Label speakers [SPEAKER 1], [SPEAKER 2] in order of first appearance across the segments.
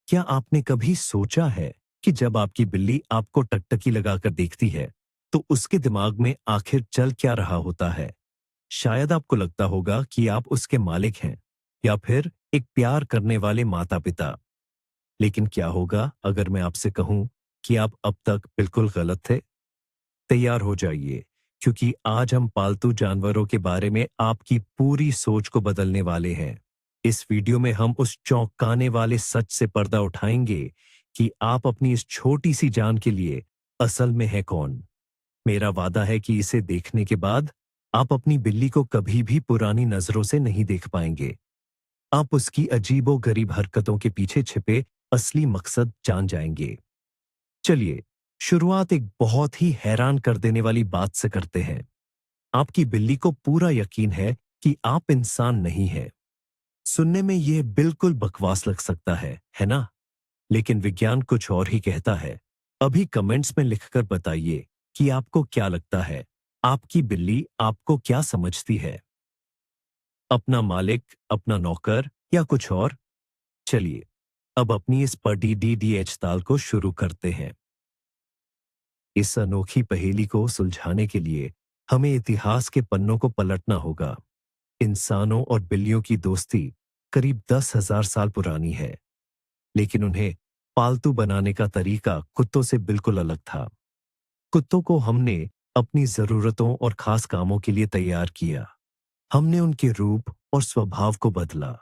[SPEAKER 1] क्या आपने कभी सोचा है कि जब आपकी बिल्ली आपको टकटकी लगाकर देखती है, तो उसके दिमाग में आखिर चल क्या रहा होता है? शायद आपको लगता होगा कि आप उसके मालिक हैं या फिर एक प्यार करने वाले माता-पिता। लेकिन क्या होगा अगर मैं आपसे कहूं कि आप अब तक बिल्कुल गलत थे? तैयार हो जाइए, क्योंकि आज हम पालतू जानवरों के बारे में आपकी पूरी सोच को बदलने वाले हैं। इस वीडियो में हम उस चौंकाने वाले सच से पर्दा उठाएंगे कि आप अपनी इस छोटी सी जान के लिए असल में है कौन। मेरा वादा है कि इसे देखने के बाद आप अपनी बिल्ली को कभी भी पुरानी नजरों से नहीं देख पाएंगे। आप उसकी अजीबो गरीब हरकतों के पीछे छिपे असली मकसद जान जाएंगे। चलिए, शुरुआत एक बहुत ही हैरान कर देने वाली बात से करते हैं। आपकी बिल्ली को पूरा यकीन है कि आप इंसान नहीं हैं। सुनने में यह बिल्कुल बकवास लग सकता है ना? लेकिन विज्ञान कुछ और ही कहता है। अभी कमेंट्स में लिखकर बताइए कि आपको क्या लगता है, आपकी बिल्ली आपको क्या समझती है? अपना मालिक, अपना नौकर या कुछ और? चलिए, अब अपनी इस पढ़ी ताल को शुरू करते हैं। इस अनोखी पहेली को सुलझाने के लिए हमें इतिहास के पन्नों को पलटना होगा। इंसानों और बिल्लियों की दोस्ती करीब 10,000 साल पुरानी है, लेकिन उन्हें पालतू बनाने का तरीका कुत्तों से बिल्कुल अलग था। कुत्तों को हमने अपनी जरूरतों और खास कामों के लिए तैयार किया। हमने उनके रूप और स्वभाव को बदला।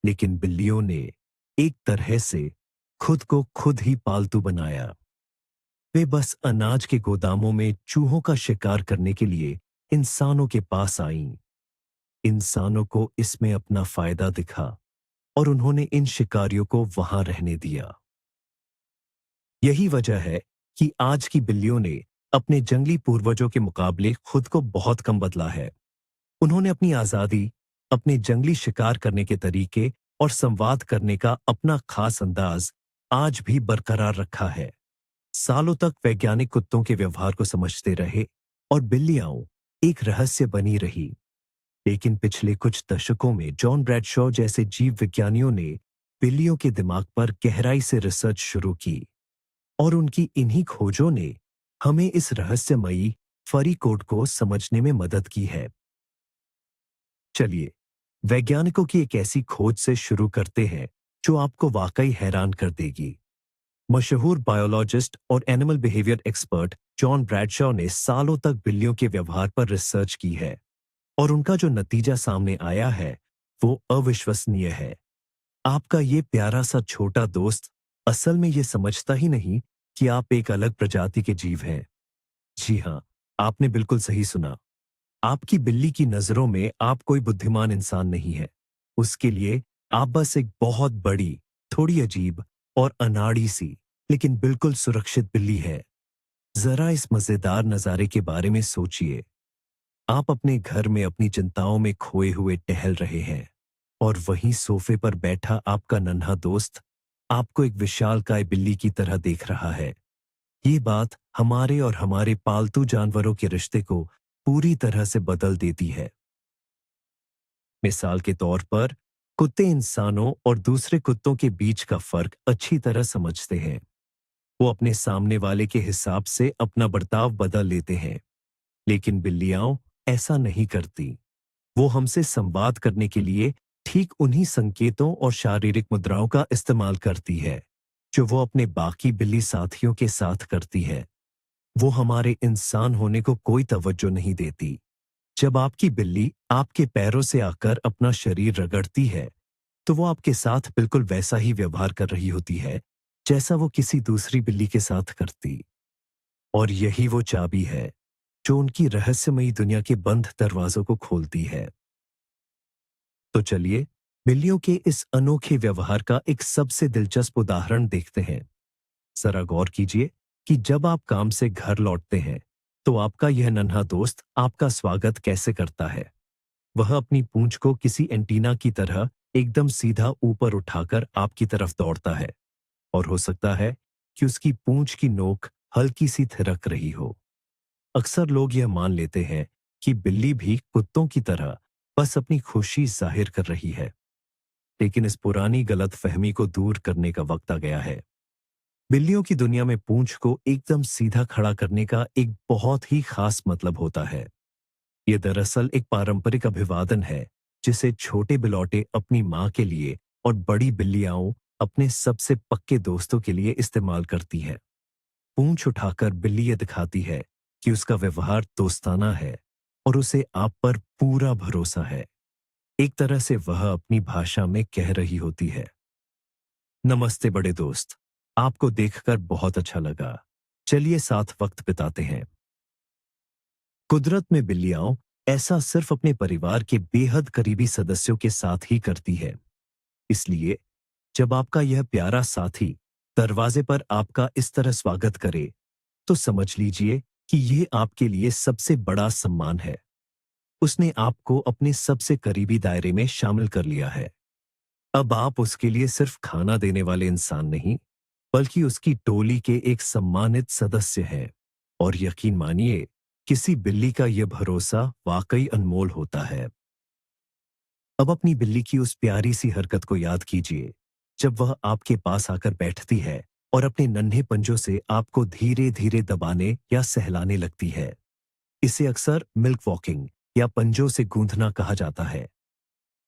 [SPEAKER 1] लेकिन बिल्लियों ने एक तरह से खुद को खुद ही पालतू बनाया। वे बस अनाज के गोदामों में चूहों का शिकार करने के लिए इंसानों के पास आईं। इंसानों को इसमें अपना फायदा दिखा और उन्होंने इन शिकारियों को वहां रहने दिया। यही वजह है कि आज की बिल्लियों ने अपने जंगली पूर्वजों के मुकाबले खुद को बहुत कम बदला है। उन्होंने अपनी आजादी, अपने जंगली शिकार करने के तरीके और संवाद करने का अपना खास अंदाज आज भी बरकरार रखा है। सालों तक वैज्ञानिक कुत्तों के व्यवहार को समझते रहे और बिल्लियां एक रहस्य बनी रही। लेकिन पिछले कुछ दशकों में जॉन ब्रैडशॉ जैसे जीव विज्ञानियों ने बिल्लियों के दिमाग पर गहराई से रिसर्च शुरू की, और उनकी इन्हीं खोजों ने हमें इस रहस्यमयी फरी कोड को समझने में मदद की है। चलिए, वैज्ञानिकों की एक ऐसी खोज से शुरू करते हैं जो आपको वाकई हैरान कर देगी। मशहूर बायोलॉजिस्ट और animal behaviour expert John Bradshaw ने सालों तक बिल्लियों के व्यवहार पर रिसर्च की है, और उनका जो नतीजा सामने आया है वो अविश्वसनीय है। आपका ये प्यारा सा छोटा दोस्त असल में ये समझता ही नहीं कि आप एक अलग प्रजाति के जीव हैं। जी हाँ, आपने बिल्कुल सही सुना। आपकी बिल्ली की नजरों में आप कोई बुद्धिमान इंसान नहीं है। उसके लिए आप बस एक बहुत बड़ी, थोड़ी अजीब और अनाड़ी सी, लेकिन बिल्कुल सुरक्षित बिल्ली है। जरा इस मजेदार नजारे के बारे में सोचिए। आप अपने घर में अपनी चिंताओं में खोए हुए टहल रहे हैं, और वहीं सोफे पर बैठा आपका नन्हा दोस्त आपको एक विशालकाय बिल्ली की तरह देख रहा है। ये बात हमारे और हमारे पालतू जानवरों के रिश्ते को पूरी तरह से बदल देती है। मिसाल के तौर पर, कुत्ते इंसानों और दूसरे कुत्तों के बीच का फर्क अच्छी तरह समझते हैं। वो अपने सामने वाले के हिसाब से अपना बर्ताव बदल लेते हैं। लेकिन बिल्लियां ऐसा नहीं करती। वो हमसे संवाद करने के लिए ठीक उन्हीं संकेतों और शारीरिक मुद्राओं का इस्तेमाल करती है जो वो अपने बाकी बिल्ली साथियों के साथ करती है। वो हमारे इंसान होने को कोई तवज्जो नहीं देती। जब आपकी बिल्ली आपके पैरों से आकर अपना शरीर रगड़ती है, तो वो आपके साथ बिल्कुल वैसा ही व्यवहार कर रही होती है जैसा वो किसी दूसरी बिल्ली के साथ करती। और यही वो चाबी है जो उनकी रहस्यमयी दुनिया के बंद दरवाजों को खोलती है। तो चलिए, बिल्लियों के इस अनोखे व्यवहार का एक सबसे दिलचस्प उदाहरण देखते हैं। जरा गौर कीजिए कि जब आप काम से घर लौटते हैं, तो आपका यह नन्हा दोस्त आपका स्वागत कैसे करता है। वह अपनी पूंछ को किसी एंटीना की तरह एकदम सीधा ऊपर उठाकर आपकी तरफ दौड़ता है, और हो सकता है कि उसकी पूंछ की नोक हल्की सी थिरक रही हो। अक्सर लोग यह मान लेते हैं कि बिल्ली भी कुत्तों की तरह बस अपनी खुशी जाहिर कर रही है। लेकिन इस पुरानी गलतफहमी को दूर करने का वक्त आ गया है। बिल्लियों की दुनिया में पूंछ को एकदम सीधा खड़ा करने का एक बहुत ही खास मतलब होता है। ये दरअसल एक पारंपरिक अभिवादन है, जिसे छोटे बिलौटे अपनी माँ के लिए और बड़ी बिल्लियाँ अपने सबसे पक्के दोस्तों के लिए इस्तेमाल करती है। पूंछ उठाकर बिल्ली ये दिखाती है कि उसका व्यवहार दोस्ताना है और उसे आप पर पूरा भरोसा है। एक तरह से वह अपनी भाषा में कह रही होती है, नमस्ते बड़े दोस्त, आपको देखकर बहुत अच्छा लगा। चलिए साथ वक्त बिताते हैं। कुदरत में बिल्लियाँ ऐसा सिर्फ अपने परिवार के बेहद करीबी सदस्यों के साथ ही करती है। इसलिए जब आपका यह प्यारा साथी दरवाजे पर आपका इस तरह स्वागत करे, तो समझ लीजिए कि यह आपके लिए सबसे बड़ा सम्मान है। उसने आपको अपने सबसे करीबी दायरे में शामिल कर लिया है। अब आप उसके लिए सिर्फ खाना देने वाले इंसान नहीं, बल्कि उसकी टोली के एक सम्मानित सदस्य हैं। और यकीन मानिए, किसी बिल्ली का यह भरोसा वाकई अनमोल होता है। अब अपनी बिल्ली की उस प्यारी सी हरकत को याद कीजिए, जब वह आपके पास आकर बैठती है और अपने नन्हे पंजों से आपको धीरे धीरे दबाने या सहलाने लगती है। इसे अक्सर मिल्क वॉकिंग या पंजों से गूंथना कहा जाता है।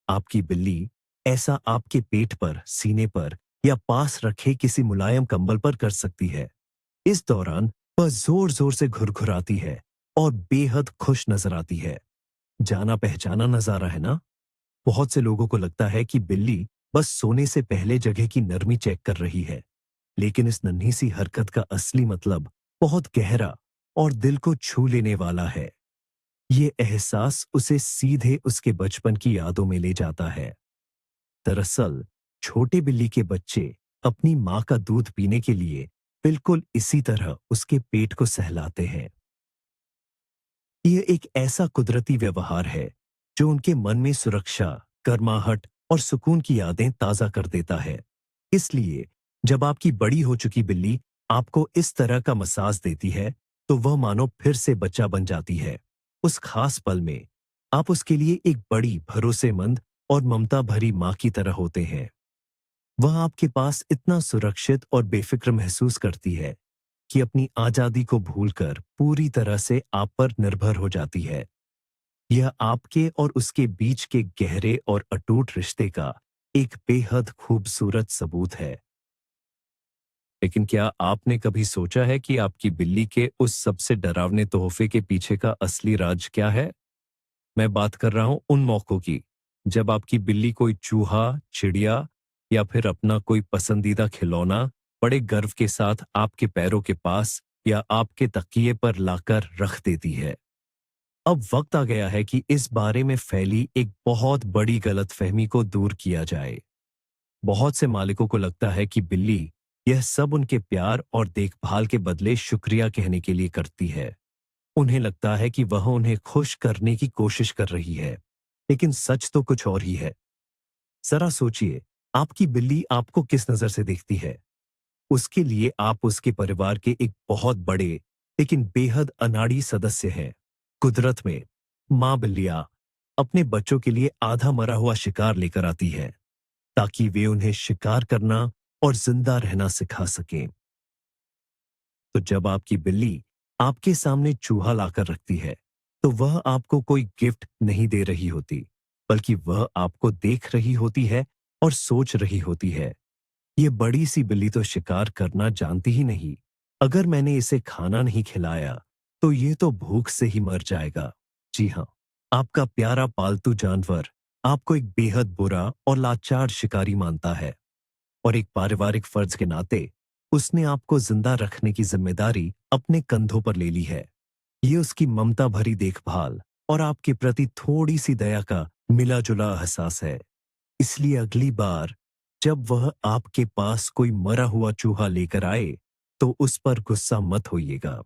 [SPEAKER 1] आपकी बिल्ली ऐसा आपके पेट पर, सीने पर या पास रखे किसी मुलायम कंबल पर कर सकती है। इस दौरान वह जोर जोर से घुरघुराती है और बेहद खुश नजर आती है। जाना पहचाना नजारा है ना? बहुत से लोगों को लगता है कि बिल्ली बस सोने से पहले जगह की नरमी चेक कर रही है, लेकिन इस नन्ही सी हरकत का असली मतलब बहुत गहरा और दिल को छू लेने वाला है। ये एहसास उसे सीधे उसके बचपन की यादों में ले जाता है। दरअसल छोटे बिल्ली के बच्चे अपनी माँ का दूध पीने के लिए बिल्कुल इसी तरह उसके पेट को सहलाते हैं। यह एक ऐसा कुदरती व्यवहार है जो उनके मन में सुरक्षा, गर्माहट और सुकून की यादें ताजा कर देता है। इसलिए जब आपकी बड़ी हो चुकी बिल्ली आपको इस तरह का मसाज देती है, तो वह मानो फिर से बच्चा बन जाती है। उस खास पल में आप उसके लिए एक बड़ी, भरोसेमंद और ममता भरी माँ की तरह होते हैं। वह आपके पास इतना सुरक्षित और बेफिक्र महसूस करती है कि अपनी आजादी को भूलकर पूरी तरह से आप पर निर्भर हो जाती है। यह आपके और उसके बीच के गहरे और अटूट रिश्ते का एक बेहद खूबसूरत सबूत है। लेकिन क्या आपने कभी सोचा है कि आपकी बिल्ली के उस सबसे डरावने तोहफे के पीछे का असली राज क्या है? मैं बात कर रहा हूं उन मौकों की, जब आपकी बिल्ली कोई चूहा, चिड़िया या फिर अपना कोई पसंदीदा खिलौना बड़े गर्व के साथ आपके पैरों के पास या आपके तकिए पर लाकर रख देती है। अब वक्त आ गया है कि इस बारे में फैली एक बहुत बड़ी गलतफहमी को दूर किया जाए। बहुत से मालिकों को लगता है कि बिल्ली यह सब उनके प्यार और देखभाल के बदले शुक्रिया कहने के लिए करती है। उन्हें लगता है कि वह उन्हें खुश करने की कोशिश कर रही है, लेकिन सच तो कुछ और ही है। जरा सोचिए, आपकी बिल्ली आपको किस नजर से देखती है? उसके लिए आप उसके परिवार के एक बहुत बड़े लेकिन बेहद अनाड़ी सदस्य हैं। कुदरत में माँ बिल्लियाँ अपने बच्चों के लिए आधा मरा हुआ शिकार लेकर आती है, ताकि वे उन्हें शिकार करना और जिंदा रहना सिखा सकें। तो जब आपकी बिल्ली आपके सामने चूहा लाकर रखती है, तो वह आपको कोई गिफ्ट नहीं दे रही होती, बल्कि वह आपको देख रही होती है और सोच रही होती है, ये बड़ी सी बिल्ली तो शिकार करना जानती ही नहीं। अगर मैंने इसे खाना नहीं खिलाया, तो ये तो भूख से ही मर जाएगा। जी हाँ, आपका प्यारा पालतू जानवर आपको एक बेहद बुरा और लाचार शिकारी मानता है, और एक पारिवारिक फर्ज के नाते उसने आपको जिंदा रखने की जिम्मेदारी अपने कंधों पर ले ली है। ये उसकी ममता भरी देखभाल और आपके प्रति थोड़ी सी दया का मिला जुला एहसास है। इसलिए अगली बार जब वह आपके पास कोई मरा हुआ चूहा लेकर आए, तो उस पर गुस्सा मत होइएगा।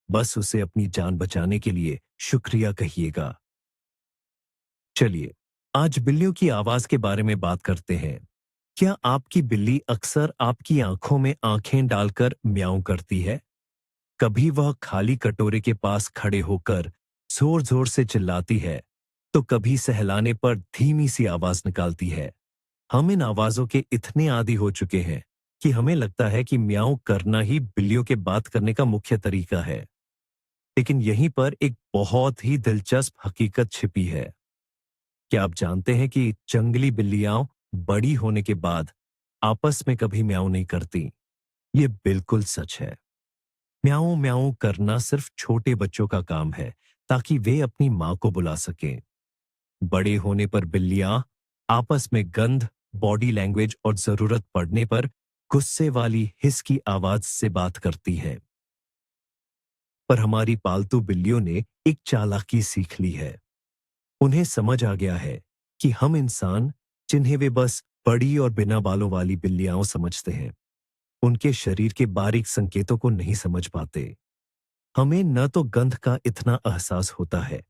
[SPEAKER 1] बस उसे अपनी जान बचाने के लिए शुक्रिया कहिएगा। चलिए, आज बिल्लियों की आवाज के बारे में बात करते हैं। क्या आपकी बिल्ली अक्सर आपकी आंखों में आंखें डालकर म्याऊं करती है? कभी वह खाली कटोरे के पास खड़े होकर जोर जोर से चिल्लाती है, तो कभी सहलाने पर धीमी सी आवाज निकालती है। हम इन आवाजों के इतने आदी हो चुके हैं कि हमें लगता है कि म्याऊं करना ही बिल्लियों के बात करने का मुख्य तरीका है। लेकिन यहीं पर एक बहुत ही दिलचस्प हकीकत छिपी है। क्या आप जानते हैं कि जंगली बिल्लियां बड़ी होने के बाद आपस में कभी म्याऊं नहीं करती? ये बिल्कुल सच है। म्याऊं म्याऊं करना सिर्फ छोटे बच्चों का काम है, ताकि वे अपनी मां को बुला सकें। बड़े होने पर बिल्लियां आपस में गंध, बॉडी लैंग्वेज और जरूरत पड़ने पर गुस्से वाली हिस की आवाज से बात करती हैं। पर हमारी पालतू बिल्लियों ने एक चालाकी सीख ली है। उन्हें समझ आ गया है कि हम इंसान, जिन्हें वे बस बड़ी और बिना बालों वाली बिल्लियां समझते हैं, उनके शरीर के बारीक संकेतों को नहीं समझ पाते। हमें न तो गंध का इतना एहसास होता है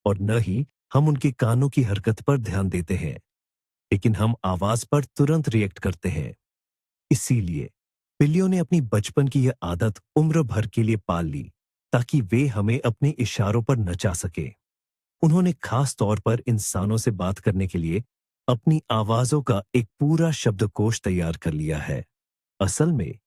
[SPEAKER 1] और न ही हम उनके कानों की हरकत पर ध्यान देते हैं, लेकिन हम आवाज पर तुरंत रिएक्ट करते हैं। इसीलिए बिल्लियों ने अपनी बचपन की यह आदत उम्र भर के लिए पाल ली, ताकि वे हमें अपने इशारों पर नचा सके। उन्होंने खास तौर पर इंसानों से बात करने के लिए अपनी आवाजों का एक पूरा शब्दकोश तैयार कर लिया है। असल में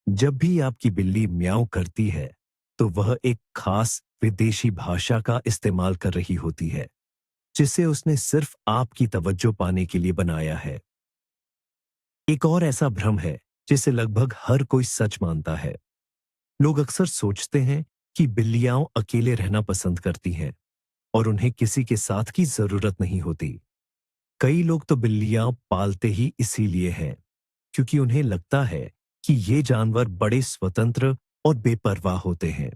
[SPEAKER 1] जब भी आपकी बिल्ली म्याऊं करती है, तो वह एक खास विदेशी भाषा का इस्तेमाल कर रही होती है, जिसे उसने सिर्फ आपकी तवज्जो पाने के लिए बनाया है। एक और ऐसा भ्रम है जिसे लगभग हर कोई सच मानता है। लोग अक्सर सोचते हैं कि बिल्लियां अकेले रहना पसंद करती हैं और उन्हें किसी के साथ की जरूरत नहीं होती। कई लोग तो बिल्लियां पालते ही इसीलिए हैं क्योंकि उन्हें लगता है कि ये जानवर बड़े स्वतंत्र और बेपरवाह होते हैं।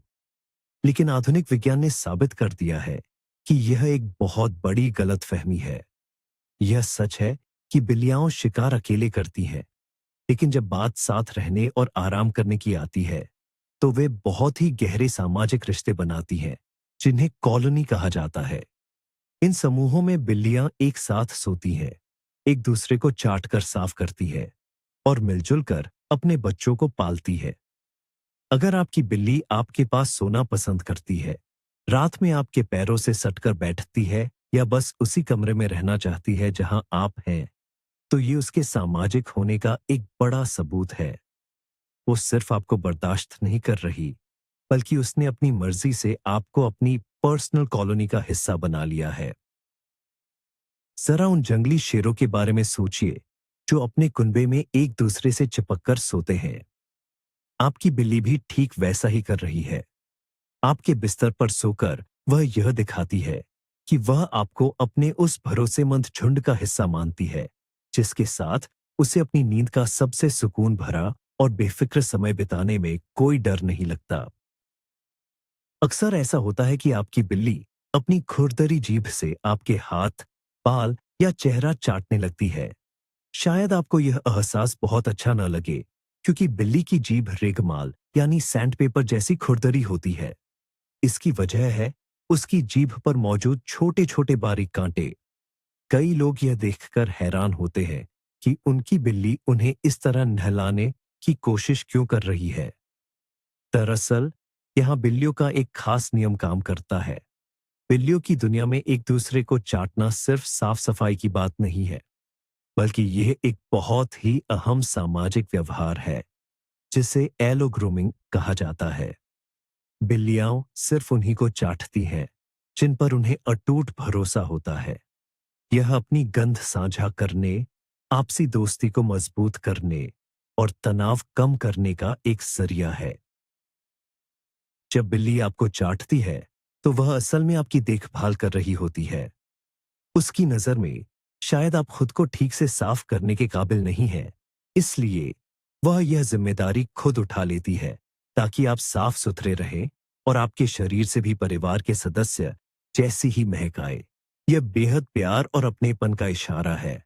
[SPEAKER 1] लेकिन आधुनिक विज्ञान ने साबित कर दिया है कि यह एक बहुत बड़ी गलतफहमी है। यह सच है कि बिल्लियां शिकार अकेले करती हैं, लेकिन जब बात साथ रहने और आराम करने की आती है, तो वे बहुत ही गहरे सामाजिक रिश्ते बनाती हैं, जिन्हें कॉलोनी कहा जाता है। इन समूहों में बिल्लियां एक साथ सोती हैं, एक दूसरे को चाट कर साफ करती है और मिलजुल कर अपने बच्चों को पालती है। अगर आपकी बिल्ली आपके पास सोना पसंद करती है, रात में आपके पैरों से सटकर बैठती है या बस उसी कमरे में रहना चाहती है जहां आप हैं, तो ये उसके सामाजिक होने का एक बड़ा सबूत है। वो सिर्फ आपको बर्दाश्त नहीं कर रही, बल्कि उसने अपनी मर्जी से आपको अपनी पर्सनल कॉलोनी का हिस्सा बना लिया है। जरा उन जंगली शेरों के बारे में सोचिए, जो अपने कुनबे में एक दूसरे से चिपककर सोते हैं। आपकी बिल्ली भी ठीक वैसा ही कर रही है। आपके बिस्तर पर सोकर वह यह दिखाती है कि वह आपको अपने उस भरोसेमंद झुंड का हिस्सा मानती है, जिसके साथ उसे अपनी नींद का सबसे सुकून भरा और बेफिक्र समय बिताने में कोई डर नहीं लगता। अक्सर ऐसा होता है कि आपकी बिल्ली अपनी खुरदरी जीभ से आपके हाथ, बाल या चेहरा चाटने लगती है। शायद आपको यह एहसास बहुत अच्छा न लगे, क्योंकि बिल्ली की जीभ रेगमाल यानी सैंडपेपर जैसी खुरदरी होती है। इसकी वजह है उसकी जीभ पर मौजूद छोटे छोटे बारीक कांटे। कई लोग यह देखकर हैरान होते हैं कि उनकी बिल्ली उन्हें इस तरह नहलाने की कोशिश क्यों कर रही है। दरअसल यहाँ बिल्लियों का एक खास नियम काम करता है। बिल्लियों की दुनिया में एक दूसरे को चाटना सिर्फ साफ सफाई की बात नहीं है, बल्कि यह एक बहुत ही अहम सामाजिक व्यवहार है, जिसे एलो ग्रूमिंग कहा जाता है। बिल्लियां सिर्फ उन्हीं को चाटती हैं जिन पर उन्हें अटूट भरोसा होता है। यह अपनी गंध साझा करने, आपसी दोस्ती को मजबूत करने और तनाव कम करने का एक जरिया है। जब बिल्ली आपको चाटती है, तो वह असल में आपकी देखभाल कर रही होती है। उसकी नजर में शायद आप खुद को ठीक से साफ करने के काबिल नहीं हैं, इसलिए वह यह जिम्मेदारी खुद उठा लेती है, ताकि आप साफ सुथरे रहें और आपके शरीर से भी परिवार के सदस्य जैसी ही महक आए। यह बेहद प्यार और अपनेपन का इशारा है।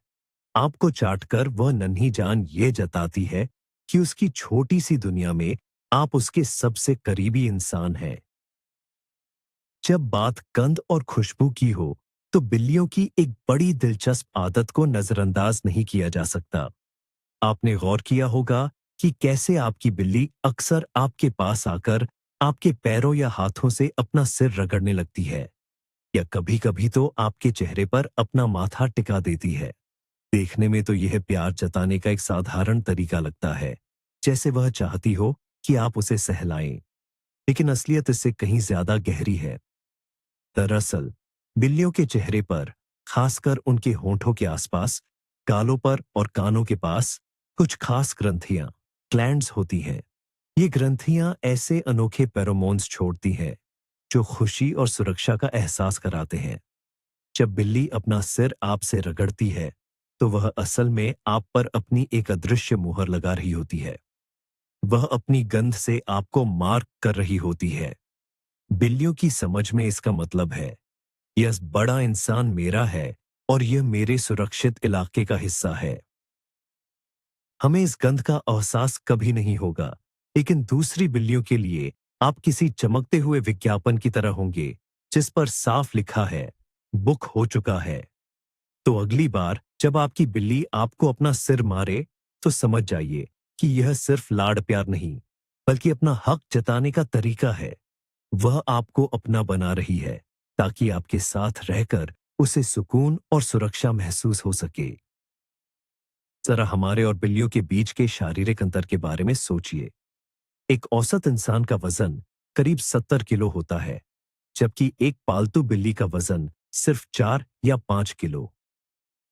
[SPEAKER 1] आपको चाटकर वह नन्ही जान ये जताती है कि उसकी छोटी सी दुनिया में आप उसके सबसे करीबी इंसान हैं। जब बात गंध और खुशबू की हो, तो बिल्लियों की एक बड़ी दिलचस्प आदत को नजरअंदाज नहीं किया जा सकता। आपने गौर किया होगा कि कैसे आपकी बिल्ली अक्सर आपके पास आकर आपके पैरों या हाथों से अपना सिर रगड़ने लगती है, या कभी-कभी तो आपके चेहरे पर अपना माथा टिका देती है। देखने में तो यह प्यार जताने का एक साधारण तरीका लगता है, जैसे वह चाहती हो कि आप उसे सहलाएं, लेकिन असलियत इससे कहीं ज्यादा गहरी है। दरअसल बिल्लियों के चेहरे पर, खासकर उनके होंठों के आसपास, गालों पर और कानों के पास कुछ खास ग्रंथियां, ग्लैंड्स होती हैं। ये ग्रंथियां ऐसे अनोखे फेरोमोन्स छोड़ती हैं जो खुशी और सुरक्षा का एहसास कराते हैं। जब बिल्ली अपना सिर आपसे रगड़ती है, तो वह असल में आप पर अपनी एक अदृश्य मुहर लगा रही होती है। वह अपनी गंध से आपको मार्क कर रही होती है। बिल्लियों की समझ में इसका मतलब है, यह बड़ा इंसान मेरा है और यह मेरे सुरक्षित इलाके का हिस्सा है। हमें इस गंध का एहसास कभी नहीं होगा, लेकिन दूसरी बिल्लियों के लिए आप किसी चमकते हुए विज्ञापन की तरह होंगे, जिस पर साफ लिखा है, बुक हो चुका है। तो अगली बार जब आपकी बिल्ली आपको अपना सिर मारे, तो समझ जाइए कि यह सिर्फ लाड़ प्यार नहीं, बल्कि अपना हक जताने का तरीका है। वह आपको अपना बना रही है, ताकि आपके साथ रहकर उसे सुकून और सुरक्षा महसूस हो सके। जरा हमारे और बिल्लियों के बीच के शारीरिक अंतर के बारे में सोचिए। एक औसत इंसान का वजन करीब 70 किलो होता है, जबकि एक पालतू बिल्ली का वजन सिर्फ 4 या 5 किलो।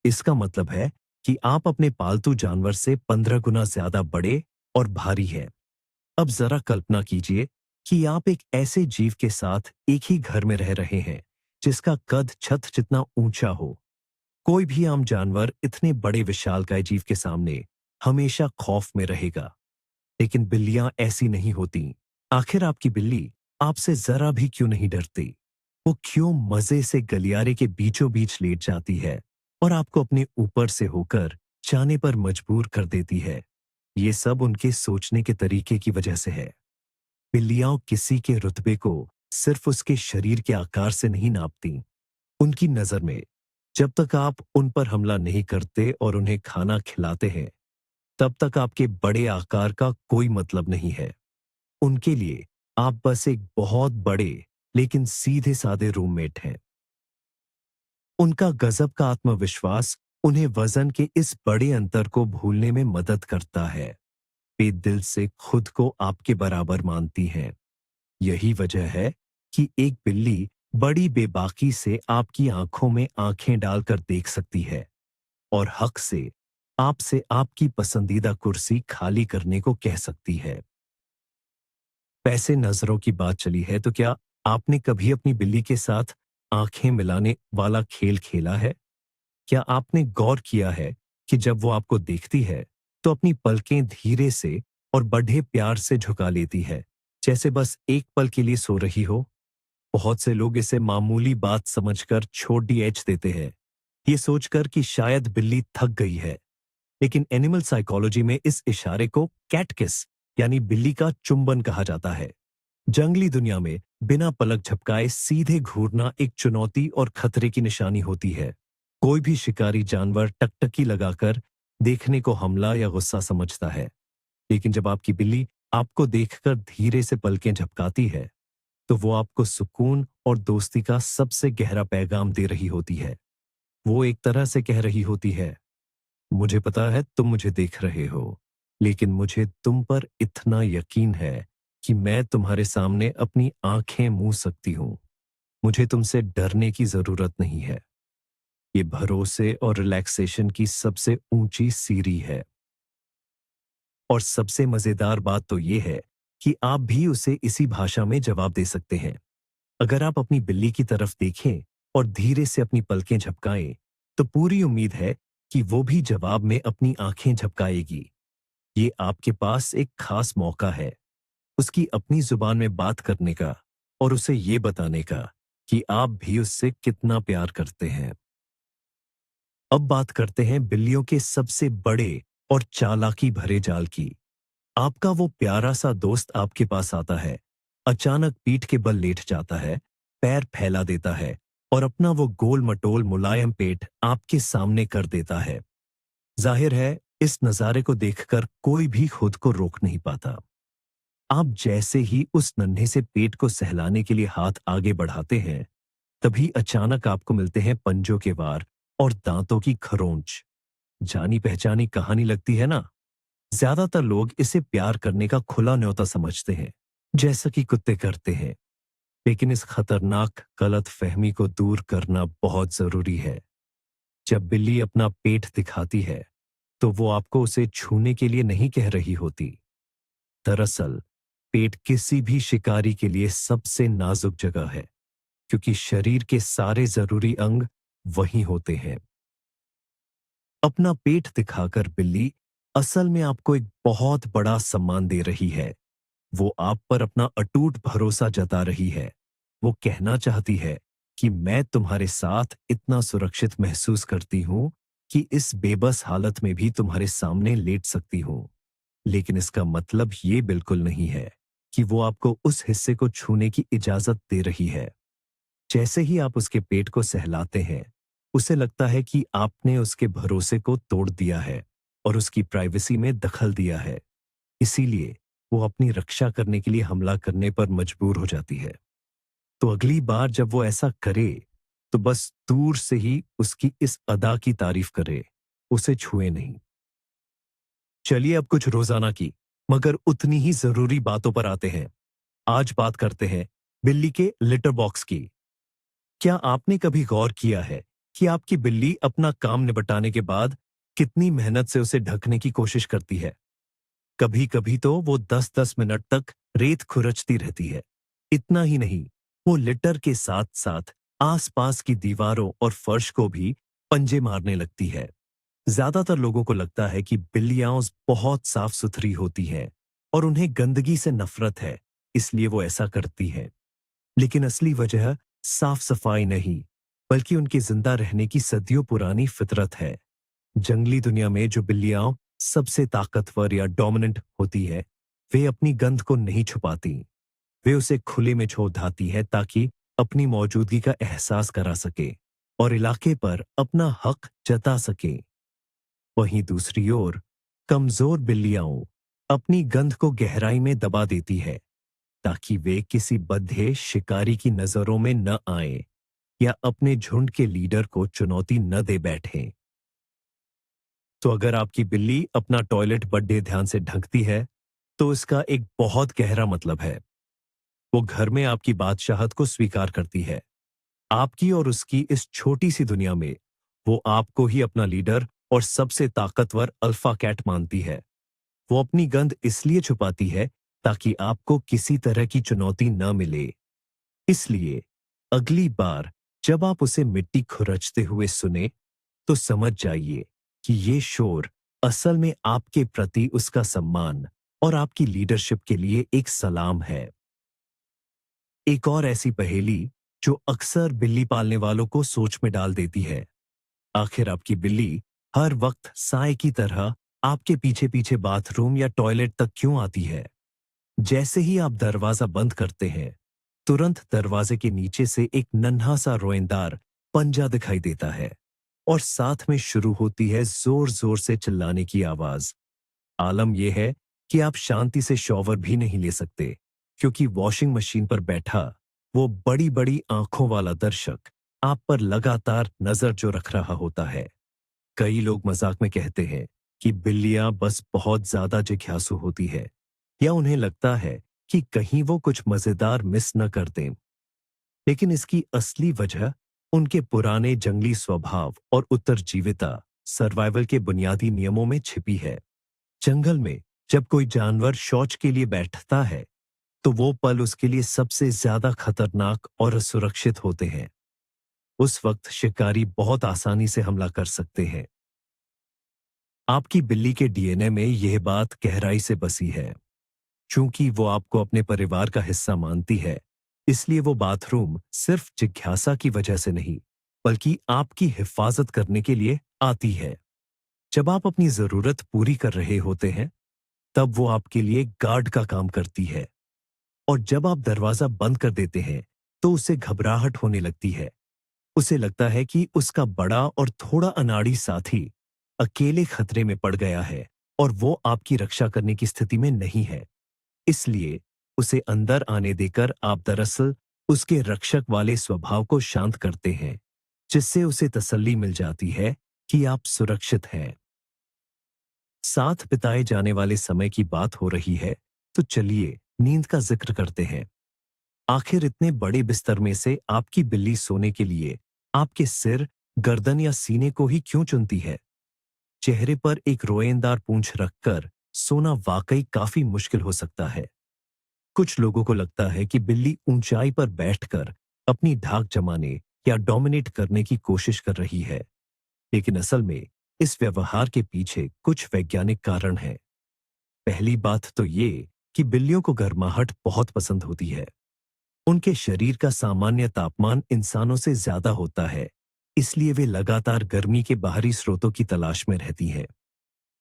[SPEAKER 1] इसका मतलब है कि आप अपने पालतू जानवर से 15 गुना ज्यादा बड़े और भारी हैं। अब जरा कल्पना कीजिए कि आप एक ऐसे जीव के साथ एक ही घर में रह रहे हैं, जिसका कद छत जितना ऊंचा हो। कोई भी आम जानवर इतने बड़े विशालकाय जीव के सामने हमेशा खौफ में रहेगा, लेकिन बिल्लियां ऐसी नहीं होती। आखिर आपकी बिल्ली आपसे जरा भी क्यों नहीं डरती? वो क्यों मजे से गलियारे के बीचों बीच लेट जाती है और आपको अपने ऊपर से होकर जाने पर मजबूर कर देती है? ये सब उनके सोचने के तरीके की वजह से है। बिल्लियां किसी के रुतबे को सिर्फ उसके शरीर के आकार से नहीं नापती। उनकी नजर में जब तक आप उन पर हमला नहीं करते और उन्हें खाना खिलाते हैं, तब तक आपके बड़े आकार का कोई मतलब नहीं है। उनके लिए आप बस एक बहुत बड़े लेकिन सीधे साधे रूममेट हैं। उनका गजब का आत्मविश्वास उन्हें वजन के इस बड़े अंतर को भूलने में मदद करता है। वे दिल से खुद को आपके बराबर मानती हैं। यही वजह है कि एक बिल्ली बड़ी बेबाकी से आपकी आंखों में आंखें डालकर देख सकती है और हक से आपसे आपकी पसंदीदा कुर्सी खाली करने को कह सकती है। पैसे नजरों की बात चली है, तो क्या आपने कभी अपनी बिल्ली के साथ आंखें मिलाने वाला खेल खेला है? क्या आपने गौर किया है कि जब वो आपको देखती है, तो अपनी पलकें धीरे से और बड़े प्यार से झुका लेती है, जैसे बस एक पल के लिए सो रही हो? बहुत से लोग इसे मामूली बात समझकर छोटी एच देते हैं, ये सोचकर कि शायद बिल्ली थक गई है। लेकिन एनिमल साइकोलॉजी में इस इशारे को कैट किस, यानी बिल्ली का चुंबन कहा जाता है। जंगली दुनिया में बिना पलक झपकाए सीधे घूरना एक चुनौती और खतरे की निशानी होती है। कोई भी शिकारी जानवर टकटकी लगाकर देखने को हमला या गुस्सा समझता है, लेकिन जब आपकी बिल्ली आपको देखकर धीरे से पलकें झपकाती है, तो वो आपको सुकून और दोस्ती का सबसे गहरा पैगाम दे रही होती है। वो एक तरह से कह रही होती है, मुझे पता है तुम मुझे देख रहे हो, लेकिन मुझे तुम पर इतना यकीन है कि मैं तुम्हारे सामने अपनी आंखें मूंद सकती हूं। मुझे तुमसे डरने की जरूरत नहीं है। ये भरोसे और रिलैक्सेशन की सबसे ऊंची सीढ़ी है। और सबसे मजेदार बात तो ये है कि आप भी उसे इसी भाषा में जवाब दे सकते हैं। अगर आप अपनी बिल्ली की तरफ देखें और धीरे से अपनी पलकें झपकाएं, तो पूरी उम्मीद है कि वो भी जवाब में अपनी आंखें झपकाएगी। ये आपके पास एक खास मौका है, उसकी अपनी जुबान में बात करने का और उसे ये बताने का कि आप भी उससे कितना प्यार करते हैं। अब बात करते हैं बिल्लियों के सबसे बड़े और चालाकी भरे जाल की। आपका वो प्यारा सा दोस्त आपके पास आता है, अचानक पीठ के बल लेट जाता है, पैर फैला देता है और अपना वो गोल मटोल मुलायम पेट आपके सामने कर देता है। जाहिर है, इस नजारे को देखकर कोई भी खुद को रोक नहीं पाता। आप जैसे ही उस नन्हे से पेट को सहलाने के लिए हाथ आगे बढ़ाते हैं, तभी अचानक आपको मिलते हैं पंजों के वार और दांतों की खरोंच। जानी पहचानी कहानी लगती है ना। ज्यादातर लोग इसे प्यार करने का खुला न्योता समझते हैं, जैसा कि कुत्ते करते हैं। लेकिन इस खतरनाक गलत फहमी को दूर करना बहुत जरूरी है। जब बिल्ली अपना पेट दिखाती है, तो वो आपको उसे छूने के लिए नहीं कह रही होती। दरअसल पेट किसी भी शिकारी के लिए सबसे नाजुक जगह है, क्योंकि शरीर के सारे जरूरी अंग वहीं होते हैं। अपना पेट दिखाकर बिल्ली असल में आपको एक बहुत बड़ा सम्मान दे रही है। वो आप पर अपना अटूट भरोसा जता रही है। वो कहना चाहती है कि मैं तुम्हारे साथ इतना सुरक्षित महसूस करती हूं कि इस बेबस हालत में भी तुम्हारे सामने लेट सकती हूं। लेकिन इसका मतलब ये बिल्कुल नहीं है कि वो आपको उस हिस्से को छूने की इजाजत दे रही है। जैसे ही आप उसके पेट को सहलाते हैं, उसे लगता है कि आपने उसके भरोसे को तोड़ दिया है और उसकी प्राइवेसी में दखल दिया है। इसीलिए वो अपनी रक्षा करने के लिए हमला करने पर मजबूर हो जाती है। तो अगली बार जब वो ऐसा करे, तो बस दूर से ही उसकी इस अदा की तारीफ करे, उसे छुए नहीं। चलिए अब कुछ रोजाना की मगर उतनी ही जरूरी बातों पर आते हैं। आज बात करते हैं बिल्ली के लिटर बॉक्स की। क्या आपने कभी गौर किया है कि आपकी बिल्ली अपना काम निपटाने के बाद कितनी मेहनत से उसे ढकने की कोशिश करती है? कभी कभी तो वो 10-10 मिनट तक रेत खुरचती रहती है। इतना ही नहीं, वो लिटर के साथ साथ आसपास की दीवारों और फर्श को भी पंजे मारने लगती है। ज्यादातर लोगों को लगता है कि बिल्लियां बहुत साफ सुथरी होती हैं और उन्हें गंदगी से नफरत है, इसलिए वो ऐसा करती हैं। लेकिन असली वजह साफ सफाई नहीं, बल्कि उनके जिंदा रहने की सदियों पुरानी फितरत है। जंगली दुनिया में जो बिल्लियां सबसे ताकतवर या डोमिनेंट होती है, वे अपनी गंध को नहीं छुपाती। वे उसे खुले में छोड़ देती है ताकि अपनी मौजूदगी का एहसास करा सके और इलाके पर अपना हक जता सके। वहीं दूसरी ओर कमजोर बिल्लियां अपनी गंध को गहराई में दबा देती है ताकि वे किसी बद्धे शिकारी की नजरों में न आए या अपने झुंड के लीडर को चुनौती न दे बैठें। तो अगर आपकी बिल्ली अपना टॉयलेट बड़े ध्यान से ढंकती है, तो इसका एक बहुत गहरा मतलब है। वो घर में आपकी बादशाहत को स्वीकार करती है। आपकी और उसकी इस छोटी सी दुनिया में वो आपको ही अपना लीडर और सबसे ताकतवर अल्फा कैट मानती है। वो अपनी गंध इसलिए छुपाती है ताकि आपको किसी तरह की चुनौती न मिले। इसलिए अगली बार जब आप उसे मिट्टी खुरचते हुए सुने, तो समझ जाइए कि ये शोर असल में आपके प्रति उसका सम्मान और आपकी लीडरशिप के लिए एक सलाम है। एक और ऐसी पहेली जो अक्सर बिल्ली पालने वालों को सोच में डाल देती है। आखिर आपकी बिल्ली हर वक्त साए की तरह आपके पीछे पीछे बाथरूम या टॉयलेट तक क्यों आती है? जैसे ही आप दरवाजा बंद करते हैं, तुरंत दरवाजे के नीचे से एक नन्हा सा रोएंदार पंजा दिखाई देता है और साथ में शुरू होती है जोर जोर से चिल्लाने की आवाज। आलम यह है कि आप शांति से शॉवर भी नहीं ले सकते, क्योंकि वॉशिंग मशीन पर बैठा वो बड़ी बड़ी आंखों वाला दर्शक आप पर लगातार नजर जो रख रहा होता है। कई लोग मजाक में कहते हैं कि बिल्लियां बस बहुत ज्यादा जिज्ञासु होती है, या उन्हें लगता है कि कहीं वो कुछ मजेदार मिस न कर दें। लेकिन इसकी असली वजह उनके पुराने जंगली स्वभाव और उत्तरजीविता सर्वाइवल के बुनियादी नियमों में छिपी है। जंगल में जब कोई जानवर शौच के लिए बैठता है, तो वो पल उसके लिए सबसे ज्यादा खतरनाक और असुरक्षित होते हैं। उस वक्त शिकारी बहुत आसानी से हमला कर सकते हैं। आपकी बिल्ली के डीएनए में यह बात गहराई से बसी है। चूंकि वो आपको अपने परिवार का हिस्सा मानती है, इसलिए वो बाथरूम सिर्फ जिज्ञासा की वजह से नहीं, बल्कि आपकी हिफाजत करने के लिए आती है। जब आप अपनी जरूरत पूरी कर रहे होते हैं, तब वो आपके लिए गार्ड का काम करती है। और जब आप दरवाजा बंद कर देते हैं, तो उसे घबराहट होने लगती है। उसे लगता है कि उसका बड़ा और थोड़ा अनाड़ी साथी अकेले खतरे में पड़ गया है और वो आपकी रक्षा करने की स्थिति में नहीं है। इसलिए उसे अंदर आने देकर आप दरअसल उसके रक्षक वाले स्वभाव को शांत करते हैं, जिससे उसे तसल्ली मिल जाती है कि आप सुरक्षित हैं। साथ बिताए जाने वाले समय की बात हो रही है, तो चलिए नींद का जिक्र करते हैं। आखिर इतने बड़े बिस्तर में से आपकी बिल्ली सोने के लिए आपके सिर, गर्दन या सीने को ही क्यों चुनती है? चेहरे पर एक रोएंदार पूंछ रखकर सोना वाकई काफी मुश्किल हो सकता है। कुछ लोगों को लगता है कि बिल्ली ऊंचाई पर बैठकर अपनी धाक जमाने या डोमिनेट करने की कोशिश कर रही है, लेकिन असल में इस व्यवहार के पीछे कुछ वैज्ञानिक कारण हैं। पहली बात तो ये कि बिल्लियों को गर्माहट बहुत पसंद होती है। उनके शरीर का सामान्य तापमान इंसानों से ज्यादा होता है, इसलिए वे लगातार गर्मी के बाहरी स्रोतों की तलाश में रहती हैं।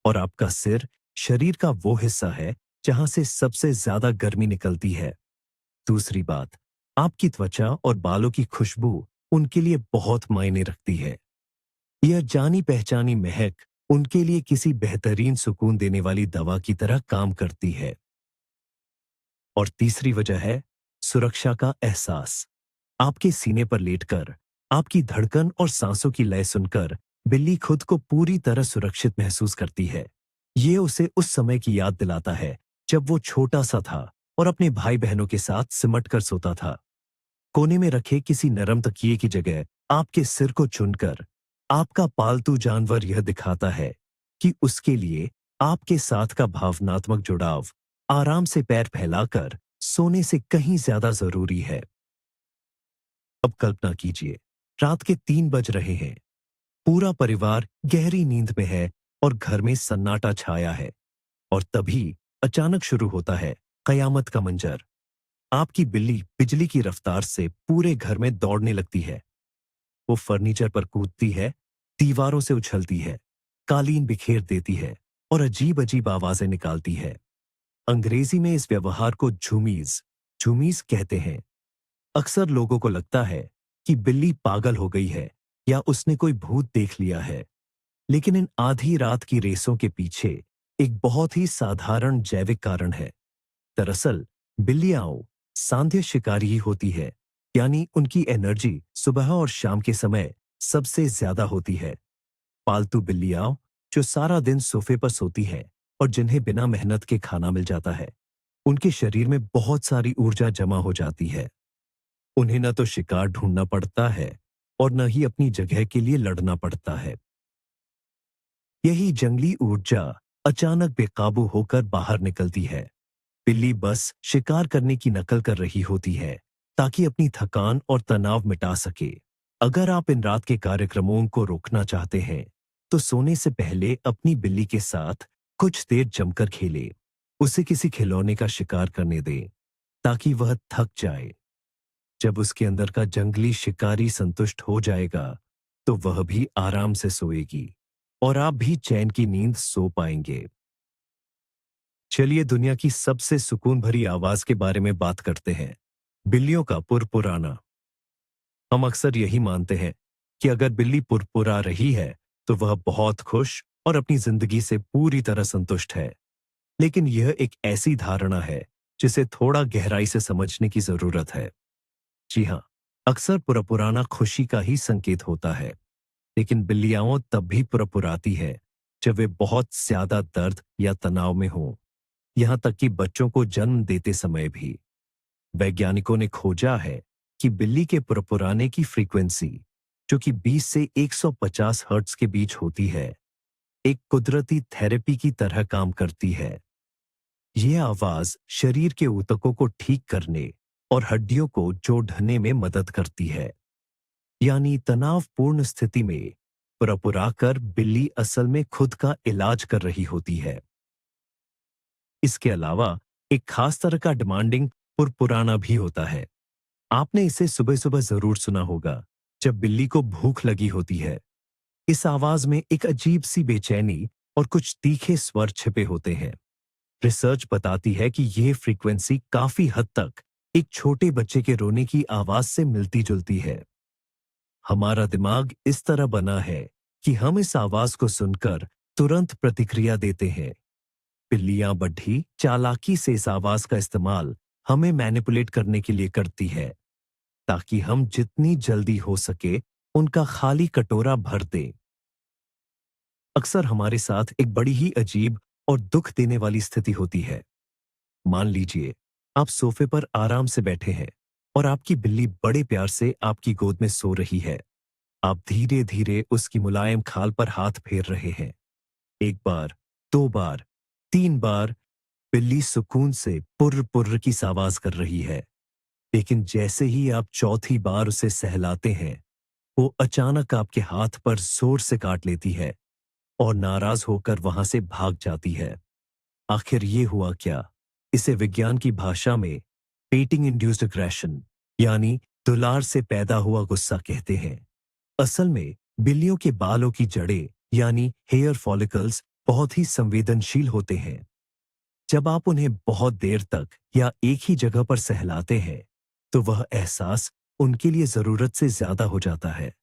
[SPEAKER 1] और आपका सिर शरीर का वो हिस्सा है जहां से सबसे ज्यादा गर्मी निकलती है। दूसरी बात, आपकी त्वचा और बालों की खुशबू उनके लिए बहुत मायने रखती है। यह जानी पहचानी महक उनके लिए किसी बेहतरीन सुकून देने वाली दवा की तरह काम करती है। और तीसरी वजह है सुरक्षा का एहसास। आपके सीने पर लेटकर आपकी धड़कन और सांसों की लय सुनकर बिल्ली खुद को पूरी तरह सुरक्षित महसूस करती है। ये उसे उस समय की याद दिलाता है जब वो छोटा सा था और अपने भाई बहनों के साथ सिमट कर सोता था। कोने में रखे किसी नरम तकिए की जगह आपके सिर को चुनकर आपका पालतू जानवर यह दिखाता है कि उसके लिए आपके साथ का भावनात्मक जुड़ाव आराम से पैर फैलाकर सोने से कहीं ज्यादा जरूरी है। अब कल्पना कीजिए, रात के 3 बज रहे हैं, पूरा परिवार गहरी नींद में है और घर में सन्नाटा छाया है। और तभी अचानक शुरू होता है कयामत का मंजर। आपकी बिल्ली बिजली की रफ्तार से पूरे घर में दौड़ने लगती है। वो फर्नीचर पर कूदती है, दीवारों से उछलती है, कालीन बिखेर देती है और अजीब अजीब आवाजें निकालती है। अंग्रेजी में इस व्यवहार को झूमीज झूमीज कहते हैं। अक्सर लोगों को लगता है कि बिल्ली पागल हो गई है या उसने कोई भूत देख लिया है, लेकिन इन आधी रात की रेसों के पीछे एक बहुत ही साधारण जैविक कारण है। दरअसल बिल्लियां सांध्य शिकारी ही होती है, यानी उनकी एनर्जी सुबह और शाम के समय सबसे ज्यादा होती है। पालतू बिल्लियां जो सारा दिन सोफे पर सोती हैं और जिन्हें बिना मेहनत के खाना मिल जाता है, उनके शरीर में बहुत सारी ऊर्जा जमा हो जाती है। उन्हें न तो शिकार ढूंढना पड़ता है और न ही अपनी जगह के लिए लड़ना पड़ता है। यही जंगली ऊर्जा अचानक बेकाबू होकर बाहर निकलती है। बिल्ली बस शिकार करने की नकल कर रही होती है ताकि अपनी थकान और तनाव मिटा सके। अगर आप इन रात के कार्यक्रमों को रोकना चाहते हैं, तो सोने से पहले अपनी बिल्ली के साथ कुछ देर जमकर खेलें। उसे किसी खिलौने का शिकार करने दें ताकि वह थक जाए। जब उसके अंदर का जंगली शिकारी संतुष्ट हो जाएगा, तो वह भी आराम से सोएगी और आप भी चैन की नींद सो पाएंगे। चलिए दुनिया की सबसे सुकून भरी आवाज के बारे में बात करते हैं, बिल्लियों का पुरपुराना। हम अक्सर यही मानते हैं कि अगर बिल्ली पुरपुरा रही है, तो वह बहुत खुश और अपनी जिंदगी से पूरी तरह संतुष्ट है। लेकिन यह एक ऐसी धारणा है जिसे थोड़ा गहराई से समझने की जरूरत है। जी हाँ, अक्सर पुरपुराना खुशी का ही संकेत होता है, लेकिन बिल्लियां तब भी पुरपुराती है जब वे बहुत ज्यादा दर्द या तनाव में हों, यहां तक कि बच्चों को जन्म देते समय भी। वैज्ञानिकों ने खोजा है कि बिल्ली के पुरपुराने की फ्रीक्वेंसी, जो कि 20 से 150 हर्ट्ज के बीच होती है, एक कुदरती थेरेपी की तरह काम करती है। यह आवाज शरीर के ऊतकों को ठीक करने और हड्डियों को जोड़ने में मदद करती है। यानी तनावपूर्ण स्थिति में पुरपुराकर बिल्ली असल में खुद का इलाज कर रही होती है। इसके अलावा एक खास तरह का डिमांडिंग पुरपुराना भी होता है। आपने इसे सुबह सुबह जरूर सुना होगा, जब बिल्ली को भूख लगी होती है। इस आवाज में एक अजीब सी बेचैनी और कुछ तीखे स्वर छिपे होते हैं। रिसर्च बताती है कि यह फ्रीक्वेंसी काफी हद तक एक छोटे बच्चे के रोने की आवाज से मिलती जुलती है। हमारा दिमाग इस तरह बना है कि हम इस आवाज को सुनकर तुरंत प्रतिक्रिया देते हैं। बिल्लियां बड्ढी चालाकी से इस आवाज का इस्तेमाल हमें मैनिपुलेट करने के लिए करती है, ताकि हम जितनी जल्दी हो सके उनका खाली कटोरा भर दें। अक्सर हमारे साथ एक बड़ी ही अजीब और दुख देने वाली स्थिति होती है। मान लीजिए, आप सोफे पर आराम से बैठे हैं और आपकी बिल्ली बड़े प्यार से आपकी गोद में सो रही है। आप धीरे-धीरे उसकी मुलायम खाल पर हाथ फेर रहे हैं। एक बार, 2 बार, 3 बार बिल्ली सुकून से पुर्र-पुर्र की आवाज कर रही है। लेकिन जैसे ही आप चौथी बार उसे सहलाते हैं, वो अचानक आपके हाथ पर जोर से काट लेती है और नाराज होकर वहां से भाग जाती है। आखिर ये हुआ क्या? इसे विज्ञान की भाषा में पेटिंग इंड्यूस्ड अग्रेशन यानी दुलार से पैदा हुआ गुस्सा कहते हैं। असल में बिल्लियों के बालों की जड़ें यानी हेयर फॉलिकल्स बहुत ही संवेदनशील होते हैं। जब आप उन्हें बहुत देर तक या एक ही जगह पर सहलाते हैं, तो वह एहसास उनके लिए जरूरत से ज्यादा हो जाता है।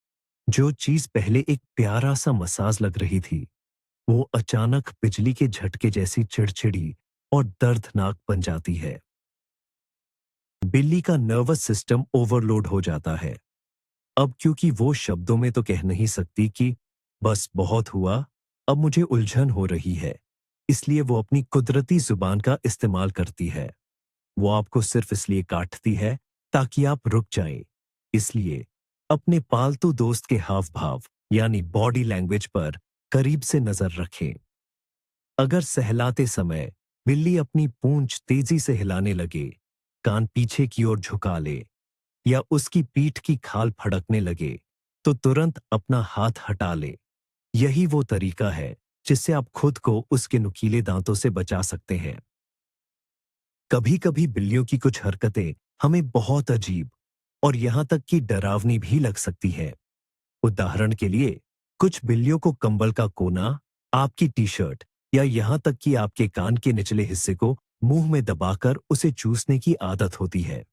[SPEAKER 1] जो चीज पहले एक प्यारा सा मसाज लग रही थी, वो अचानक बिजली के झटके जैसी चिड़चिड़ी और दर्दनाक बन जाती है। बिल्ली का नर्वस सिस्टम ओवरलोड हो जाता है। अब क्योंकि वो शब्दों में तो कह नहीं सकती कि बस बहुत हुआ, अब मुझे उलझन हो रही है, इसलिए वो अपनी कुदरती जुबान का इस्तेमाल करती है। वो आपको सिर्फ इसलिए काटती है ताकि आप रुक जाएं। इसलिए अपने पालतू दोस्त के हाव भाव यानी बॉडी लैंग्वेज पर करीब से नजर रखें। अगर सहलाते समय बिल्ली अपनी पूंछ तेजी से हिलाने लगे, कान पीछे की ओर झुका ले या उसकी पीठ की खाल फड़कने लगे, तो तुरंत अपना हाथ हटा ले। यही वो तरीका है जिससे आप खुद को उसके नुकीले दांतों से बचा सकते हैं। कभी कभी बिल्लियों की कुछ हरकतें हमें बहुत अजीब और यहां तक कि डरावनी भी लग सकती है। उदाहरण के लिए, कुछ बिल्लियों को कंबल का कोना, आपकी टी शर्ट या यहां तक कि आपके कान के निचले हिस्से को मुंह में दबाकर उसे चूसने की आदत होती है।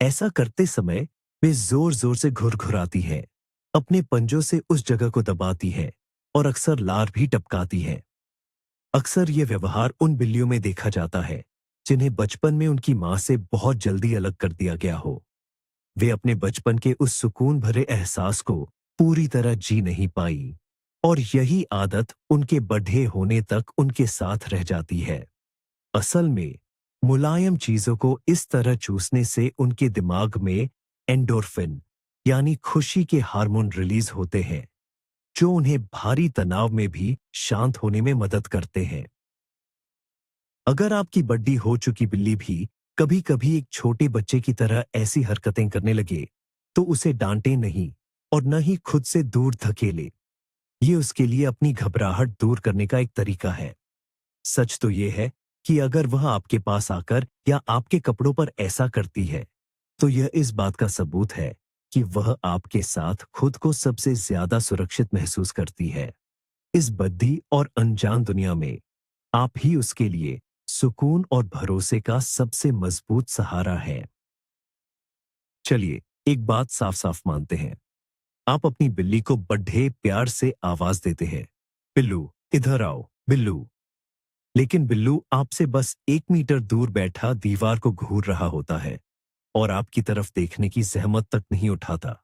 [SPEAKER 1] ऐसा करते समय वे जोर जोर से घुरघुराती है, अपने पंजों से उस जगह को दबाती है और अक्सर लार भी टपकाती है। अक्सर ये व्यवहार उन बिल्लियों में देखा जाता है जिन्हें बचपन में उनकी मां से बहुत जल्दी अलग कर दिया गया हो। वे अपने बचपन के उस सुकून भरे एहसास को पूरी तरह जी नहीं पाई और यही आदत उनके बढ़े होने तक उनके साथ रह जाती है। असल में मुलायम चीजों को इस तरह चूसने से उनके दिमाग में एंडोर्फिन यानी खुशी के हार्मोन रिलीज होते हैं, जो उन्हें भारी तनाव में भी शांत होने में मदद करते हैं। अगर आपकी बड्डी हो चुकी बिल्ली भी कभी कभी एक छोटे बच्चे की तरह ऐसी हरकतें करने लगे, तो उसे डांटे नहीं और न ही खुद से दूर धकेले। ये उसके लिए अपनी घबराहट दूर करने का एक तरीका है। सच तो यह है कि अगर वह आपके पास आकर या आपके कपड़ों पर ऐसा करती है, तो यह इस बात का सबूत है कि वह आपके साथ खुद को सबसे ज्यादा सुरक्षित महसूस करती है। इस बद्दी और अनजान दुनिया में आप ही उसके लिए सुकून और भरोसे का सबसे मजबूत सहारा है। चलिए, एक बात साफ साफ मानते हैं। आप अपनी बिल्ली को बड़े प्यार से आवाज देते हैं, बिल्लू इधर आओ, बिल्लू। लेकिन बिल्लू आपसे बस 1 मीटर दूर बैठा दीवार को घूर रहा होता है और आपकी तरफ देखने की जहमत तक नहीं उठाता।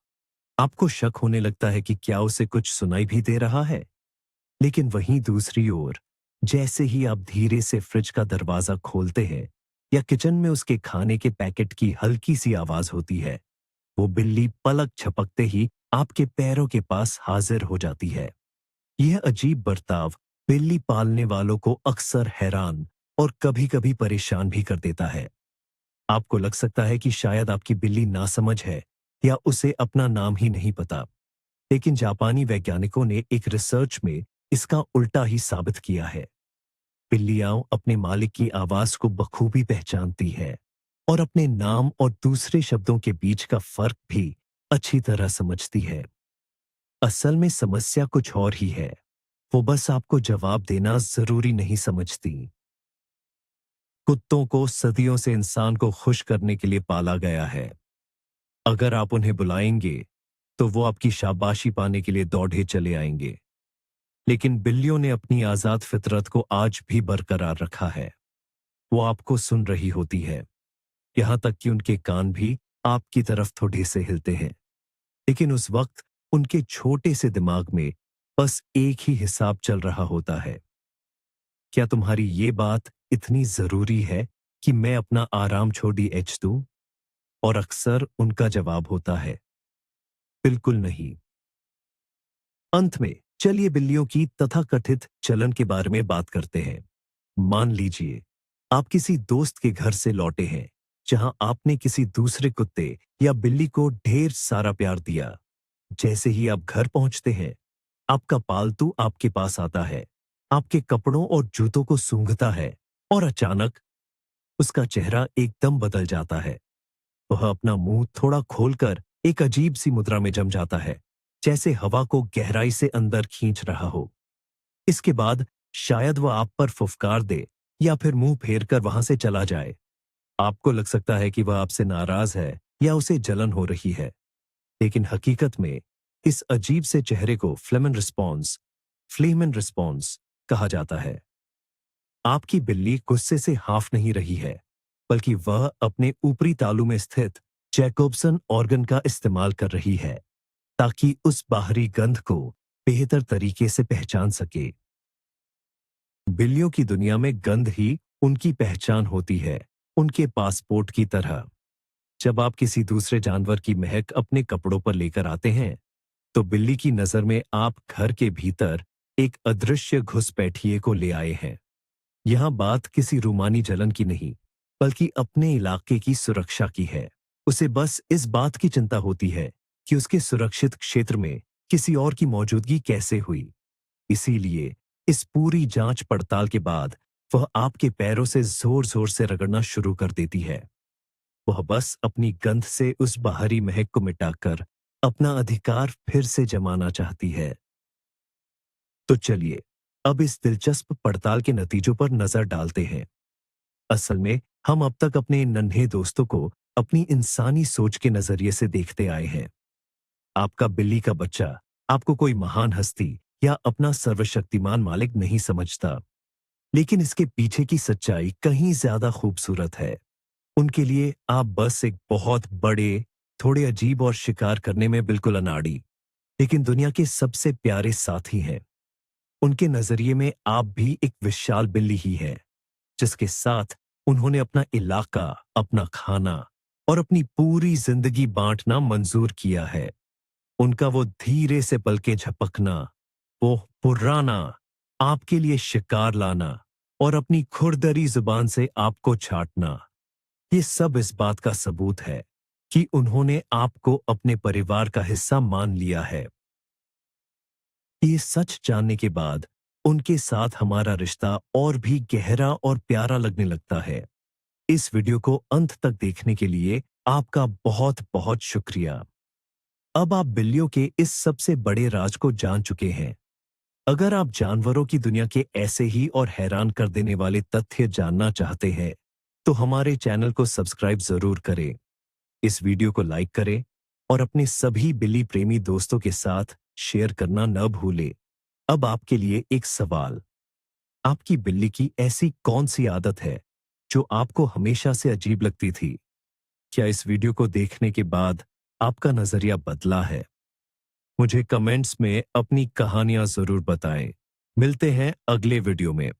[SPEAKER 1] आपको शक होने लगता है कि क्या उसे कुछ सुनाई भी दे रहा है। लेकिन वहीं दूसरी ओर, जैसे ही आप धीरे से फ्रिज का दरवाजा खोलते हैं या किचन में उसके खाने के पैकेट की हल्की सी आवाज होती है, वो बिल्ली पलक झपकते ही आपके पैरों के पास हाजिर हो जाती है। यह अजीब बर्ताव बिल्ली पालने वालों को अक्सर हैरान और कभी-कभी परेशान भी कर देता है। आपको लग सकता है कि शायद आपकी बिल्ली नासमझ है या उसे अपना नाम ही नहीं पता। लेकिन जापानी वैज्ञानिकों ने एक रिसर्च में इसका उल्टा ही साबित किया है। बिल्लियां अपने मालिक की आवाज को बखूबी पहचानती है और अपने नाम और दूसरे शब्दों के बीच का फर्क भी अच्छी तरह समझती है। असल में समस्या कुछ और ही है। वो बस आपको जवाब देना जरूरी नहीं समझती। कुत्तों को सदियों से इंसान को खुश करने के लिए पाला गया है। अगर आप उन्हें बुलाएंगे, तो वो आपकी शाबाशी पाने के लिए दौड़े चले आएंगे। लेकिन बिल्लियों ने अपनी आजाद फितरत को आज भी बरकरार रखा है। वो आपको सुन रही होती है, यहां तक कि उनके कान भी आपकी तरफ थोड़े से हिलते हैं। लेकिन उस वक्त उनके छोटे से दिमाग में बस एक ही हिसाब चल रहा होता है। क्या तुम्हारी ये बात इतनी जरूरी है कि मैं अपना आराम छोड़ दूं? और अक्सर उनका जवाब होता है, बिल्कुल नहीं। अंत में चलिए बिल्लियों की तथाकथित चलन के बारे में बात करते हैं। मान लीजिए आप किसी दोस्त के घर से लौटे हैं जहां आपने किसी दूसरे कुत्ते या बिल्ली को ढेर सारा प्यार दिया। जैसे ही आप घर पहुंचते हैं, आपका पालतू आपके पास आता है, आपके कपड़ों और जूतों को सूंघता है और अचानक उसका चेहरा एकदम बदल जाता है। वह अपना मुंह थोड़ा खोलकर एक अजीब सी मुद्रा में जम जाता है, जैसे हवा को गहराई से अंदर खींच रहा हो। इसके बाद शायद वह आप पर फुफकार दे या फिर मुंह फेर कर वहां से चला जाए। आपको लग सकता है कि वह आपसे नाराज है या उसे जलन हो रही है, लेकिन हकीकत में इस अजीब से चेहरे को फ्लेमन रिस्पॉन्स कहा जाता है। आपकी बिल्ली गुस्से से हाफ नहीं रही है, बल्कि वह अपने ऊपरी तालू में स्थित जैकोब्सन ऑर्गन का इस्तेमाल कर रही है ताकि उस बाहरी गंध को बेहतर तरीके से पहचान सके। बिल्लियों की दुनिया में गंध ही उनकी पहचान होती है, उनके पासपोर्ट की तरह। जब आप किसी दूसरे जानवर की महक अपने कपड़ों पर लेकर आते हैं, तो बिल्ली की नजर में आप घर के भीतर एक अदृश्य घुसपैठिए को ले आए हैं। यहां बात किसी रूमानी जलन की नहीं, बल्कि अपने इलाके की सुरक्षा की है। उसे बस इस बात की चिंता होती है कि उसके सुरक्षित क्षेत्र में किसी और की मौजूदगी कैसे हुई। इसीलिए इस पूरी जांच पड़ताल के बाद वह आपके पैरों से जोर जोर से रगड़ना शुरू कर देती है। वह बस अपनी गंध से उस बाहरी महक को मिटाकर अपना अधिकार फिर से जमाना चाहती है। तो चलिए अब इस दिलचस्प पड़ताल के नतीजों पर नजर डालते हैं। असल में हम अब तक अपने इन नन्हे दोस्तों को अपनी इंसानी सोच के नजरिए से देखते आए हैं। आपका बिल्ली का बच्चा आपको कोई महान हस्ती या अपना सर्वशक्तिमान मालिक नहीं समझता, लेकिन इसके पीछे की सच्चाई कहीं ज्यादा खूबसूरत है। उनके लिए आप बस एक बहुत बड़े, थोड़े अजीब और शिकार करने में बिल्कुल अनाड़ी, लेकिन दुनिया के सबसे प्यारे साथी हैं। उनके नजरिए में आप भी एक विशाल बिल्ली ही है, जिसके साथ उन्होंने अपना इलाका, अपना खाना और अपनी पूरी जिंदगी बांटना मंजूर किया है। उनका वो धीरे से पलके झपकना, वो पुराना आपके लिए शिकार लाना और अपनी खुरदरी जुबान से आपको छाटना, ये सब इस बात का सबूत है कि उन्होंने आपको अपने परिवार का हिस्सा मान लिया है। ये सच जानने के बाद उनके साथ हमारा रिश्ता और भी गहरा और प्यारा लगने लगता है। इस वीडियो को अंत तक देखने के लिए आपका बहुत बहुत शुक्रिया। अब आप बिल्लियों के इस सबसे बड़े राज को जान चुके हैं। अगर आप जानवरों की दुनिया के ऐसे ही और हैरान कर देने वाले तथ्य जानना चाहते हैं, तो हमारे चैनल को सब्सक्राइब जरूर करें, इस वीडियो को लाइक करें और अपने सभी बिल्ली प्रेमी दोस्तों के साथ शेयर करना न भूलें। अब आपके लिए एक सवाल, आपकी बिल्ली की ऐसी कौन सी आदत है जो आपको हमेशा से अजीब लगती थी? क्या इस वीडियो को देखने के बाद आपका नजरिया बदला है? मुझे कमेंट्स में अपनी कहानियां जरूर बताएं। मिलते हैं अगले वीडियो में।